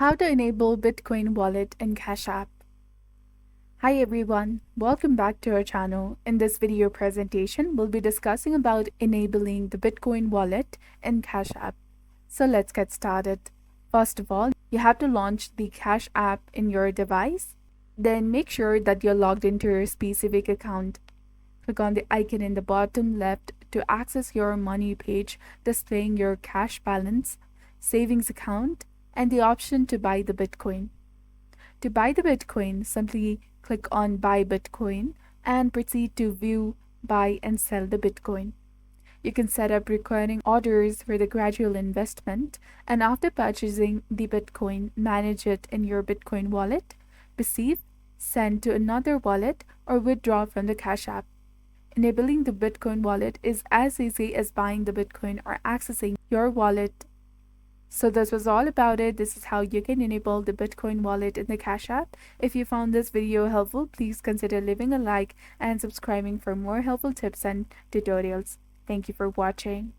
How to enable Bitcoin wallet in Cash App. Hi everyone, welcome back to our channel. In this video presentation, we'll be discussing about enabling the Bitcoin wallet in Cash App. So let's get started. First of all, you have to launch the Cash App in your device. Then make sure that you're logged into your specific account. Click on the icon in the bottom left to access your money page displaying your cash balance, savings account, and the option to buy the Bitcoin. To buy the Bitcoin, simply click on Buy Bitcoin and proceed to view, buy, and sell the Bitcoin. You can set up recurring orders for the gradual investment, and after purchasing the Bitcoin, manage it in your Bitcoin wallet, receive, send to another wallet, or withdraw from the Cash App. Enabling the Bitcoin wallet is as easy as buying the Bitcoin or accessing your wallet. So this was all about it. This is how you can enable the Bitcoin wallet in the Cash App. If you found this video helpful, please consider leaving a like and subscribing for more helpful tips and tutorials. Thank you for watching.